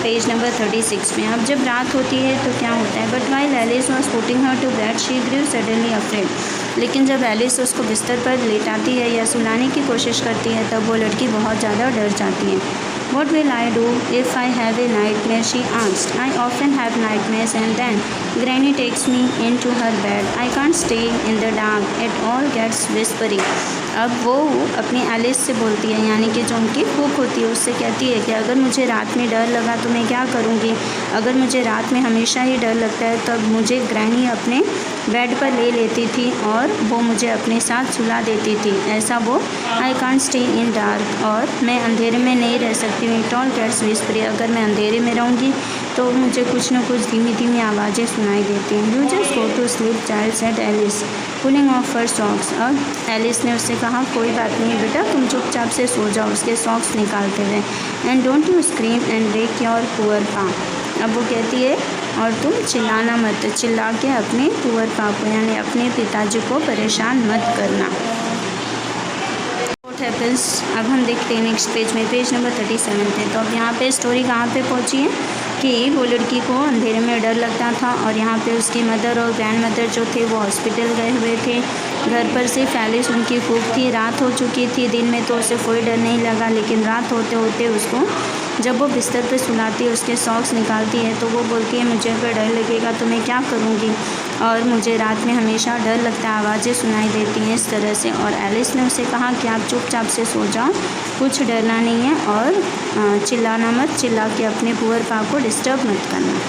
Page number 36 में। अब जब रात होती है तो क्या होता है, but while Alice was putting her to bed she grew suddenly afraid. लेकिन जब एलिस उसको बिस्तर पर लेटाती है या सुलाने की कोशिश करती है तब वो लड़की बहुत ज़्यादा डर जाती है। What will I do if I have a nightmare? She asked. I often have nightmares and then Granny takes me into her bed. I can't stay in the dark. It all gets whispery. अब वो अपनी Alice से बोलती है, यानी कि जो उनकी कुक होती है, उससे कहती है कि अगर मुझे रात में डर लगा तो मैं क्या करूँगी। अगर मुझे रात में हमेशा ही डर लगता है तब मुझे ग्रैनी अपने बेड पर ले लेती थी और वो मुझे अपने साथ सुला देती थी। ऐसा वो I can't stay in dark, और मैं अंधेरे में नहीं रह सकती हूँ। इट ऑल गेट्स विस्परी, अगर मैं अंधेरे में रहूँगी तो मुझे कुछ न कुछ धीमी धीमी आवाज़ें सुनाई देती हैं। You just go to sleep child said Alice pulling off her socks. अब एलिस ने उससे कहा, कोई बात नहीं बेटा, तुम चुपचाप से सो जाओ, उसके सॉक्स निकालते हुए। And don't you scream and wake your poor पा। अब वो कहती है, और तुम चिल्लाना मत, चिल्ला के अपने पुअर पा को यानी अपने पिताजी को परेशान मत करना। व्हाट हैपेंस, अब हम देखते हैं नेक्स्ट पेज में, पेज नंबर 37 थे। तो अब यहाँ पे स्टोरी कहाँ पे पहुँची है कि वो लड़की को अंधेरे में डर लगता था और यहाँ पे उसकी मदर और ग्रैंड मदर जो थे वो हॉस्पिटल गए हुए थे। घर पर सिर्फ एलिस उनकी कुक थी। रात हो चुकी थी, दिन में तो उसे कोई डर नहीं लगा, लेकिन रात होते होते उसको जब वो बिस्तर पे सुलाती है, उसके सॉक्स निकालती है तो वो बोलती है, मुझे अगर डर लगेगा तो मैं क्या करूँगी, और मुझे रात में हमेशा डर लगता है, आवाज़ें सुनाई देती हैं इस तरह से। और एलिस ने उसे कहा कि आप चुपचाप से सो जाओ, कुछ डरना नहीं है, और चिल्लाना मत, चिल्ला के अपने पुअर पा को डिस्टर्ब मत करना।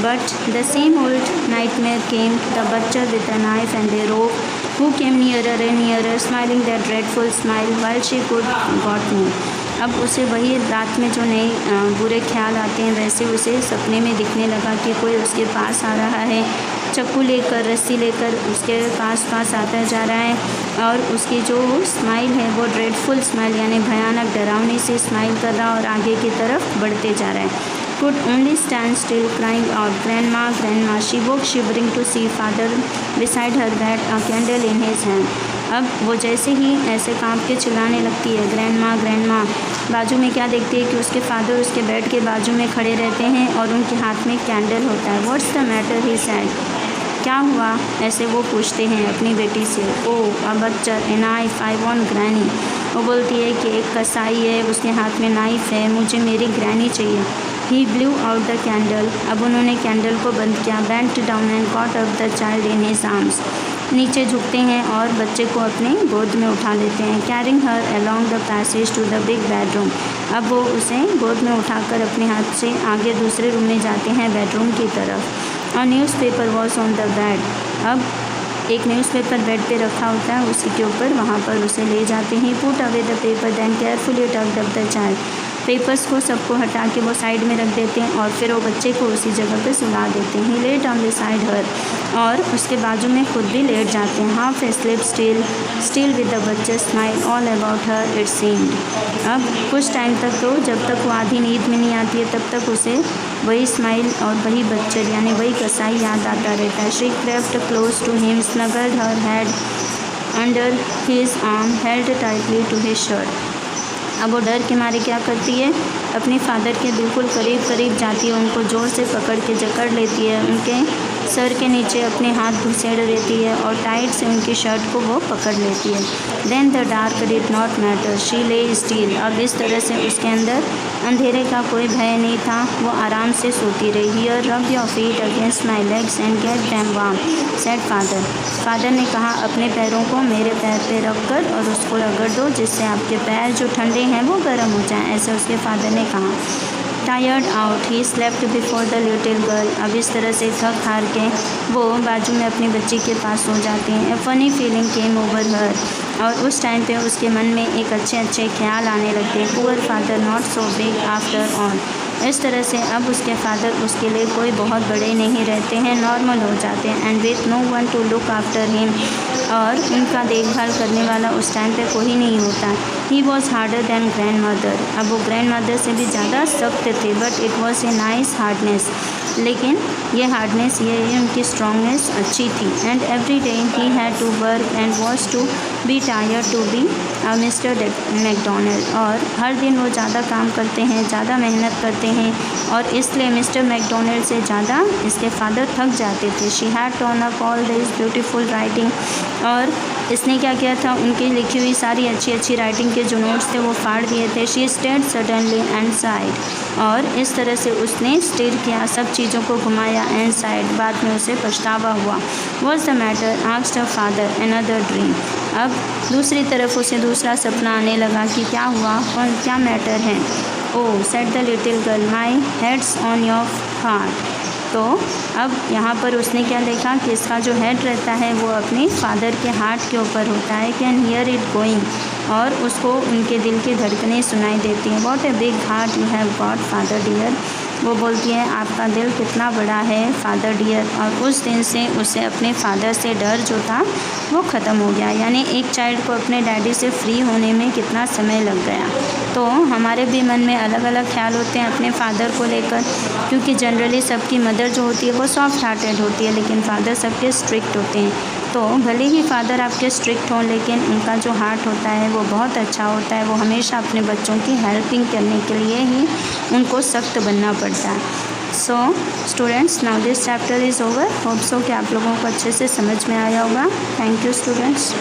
But the same old nightmare came, the butcher with a knife and a rope, who came nearer and nearer, smiling that dreadful smile while she could got me. अब उसे वही रात में जो नए बुरे ख्याल आते हैं वैसे उसे सपने में दिखने लगा कि कोई उसके पास आ रहा है, चाकू लेकर, रस्सी लेकर उसके पास आता जा रहा है, और उसकी जो स्माइल है वो ड्रेडफुल स्माइल यानी भयानक डरावनी सी स्माइल कर रहा और आगे की तरफ बढ़ते जा रहा है। Could only stand still, crying out, "Grandma, Grandma!" She woke shivering to see father beside her bed, a candle in his hand. अब वो जैसे ही ऐसे कांप के चिल्लाने लगती है, ग्रैंडमा ग्रैंडमा, बाजू में क्या देखती है कि उसके फादर उसके बेड के बाजू में खड़े रहते हैं और उनके हाथ में कैंडल होता है। What's the matter, he said. क्या हुआ, ऐसे वो पूछते हैं अपनी बेटी से। Oh a butcher, a knife, I want granny. वो बोलती है कि एक कसाई है, उसके हाथ में नाइफ है, मुझे मेरी ग्रैनी चाहिए। ही ब्लू आउट द कैंडल। अब उन्होंने कैंडल को बंद किया। Bent down and caught up the child in his arms. नीचे झुकते हैं और बच्चे को अपने गोद में उठा लेते हैं। Carrying her along the passage to the big bedroom. अब वो उसे गोद में उठाकर अपने हाथ से आगे दूसरे रूम में जाते हैं, बेडरूम की तरफ। और newspaper was on the bed. अब एक न्यूज़पेपर बेड पे रखा होता है, उसी के ऊपर वहाँ पर उसे ले जाते हैं। Put away the paper then carefully tucked up the child. Papers को सबको हटा के वो साइड में रख देते हैं और फिर वो बच्चे को उसी जगह पे सुला देते हैं। Lay on the side her, और उसके बाजू में खुद भी लेट जाते हैं। Half sleep still with the बच्चे smile all about her it seemed. अब कुछ टाइम तक तो जब तक वो आधी नींद में नहीं आती है तब तक उसे वही स्माइल और वही बच्चर यानी वही कसाई याद आता रहता है। She crept close to him, snuggled her head under his arm, held tightly to his shirt. अब वो डर के मारे क्या करती है, अपने फादर के बिल्कुल करीब करीब जाती है, उनको ज़ोर से पकड़ के जकड़ लेती है, उनके सर के नीचे अपने हाथ घुसेड़ देती है और टाइट से उनकी शर्ट को वो पकड़ लेती है। Then the dark did not matter, she lay still. अब इस तरह से उसके अंदर अंधेरे का कोई भय नहीं था, वो आराम से सोती रही। Here rub your feet against my legs and get them warm said father. Father ने कहा, अपने पैरों को मेरे पैर पे रख कर और उसको रगड़ दो जिससे आपके पैर जो ठंडे हैं वो गर्म हो जाएं, ऐसे उसके फादर ने कहा। Tired out he slept before the little girl. अब इस तरह से थक हार के वो बाजू में अपनी बच्ची के पास सो जाती हैं। ए फनी फीलिंग केम ओवर हर, और उस टाइम पे उसके मन में एक अच्छे ख्याल आने लगते हैं। Poor father not so big after all. इस तरह से अब उसके फादर उसके लिए कोई बहुत बड़े नहीं रहते हैं, नॉर्मल हो जाते हैं। And with no one to look after him, और उनका देखभाल करने वाला उस टाइम पे कोई नहीं होता। He was harder than grandmother. अब वो ग्रैंड मदर से भी ज़्यादा सख्त थे, but it was a nice hardness, लेकिन ये हार्डनेस, ये उनकी स्ट्रॉन्गनेस अच्छी थी। And every day he had to work and was to be tired to be Mr McDonald. और हर दिन वो ज़्यादा काम करते हैं, ज़्यादा मेहनत करते हैं, और इसलिए मिस्टर मैकडोनल्ड से ज़्यादा इसके फादर थक जाते थे। She had turn up all this beautiful writing, और इसने क्या किया था, उनकी लिखी हुई सारी अच्छी अच्छी राइटिंग के जो नोट्स थे वो फाड़ दिए थे। She stayed suddenly and sighed, और इस तरह से उसने स्टेयर किया, सब चीज़ों को घुमाया, एंड साइड, बाद में उसे पछतावा हुआ। What's the matter asked her father another dream. अब दूसरी तरफ उसे दूसरा सपना आने लगा कि क्या हुआ, कौन क्या मैटर है। Oh said the little girl, my head's on your heart. तो अब यहाँ पर उसने क्या देखा कि इसका जो हेड रहता है वो अपने फादर के हार्ट के ऊपर होता है, कैन हियर इट गोइंग, और उसको उनके दिल की धड़कनें सुनाई देती हैं। What a big heart you have got father dear. वो बोलती है आपका दिल कितना बड़ा है फादर डियर। और उस दिन से उसे अपने फादर से डर जो था वो ख़त्म हो गया। यानी एक चाइल्ड को अपने डैडी से फ्री होने में कितना समय लग गया। तो हमारे भी मन में अलग अलग ख्याल होते हैं अपने फादर को लेकर, क्योंकि जनरली सबकी मदर जो होती है वो सॉफ्ट हार्टेड होती है, लेकिन फादर सबके स्ट्रिक्ट होते हैं। तो भले ही फादर आपके स्ट्रिक्ट हों, लेकिन उनका जो हार्ट होता है वो बहुत अच्छा होता है। वो हमेशा अपने बच्चों की हेल्पिंग करने के लिए ही उनको सख्त बनना पड़ता है। So students, now this chapter is over. Hope so कि आप लोगों को अच्छे से समझ में आया होगा। Thank you students.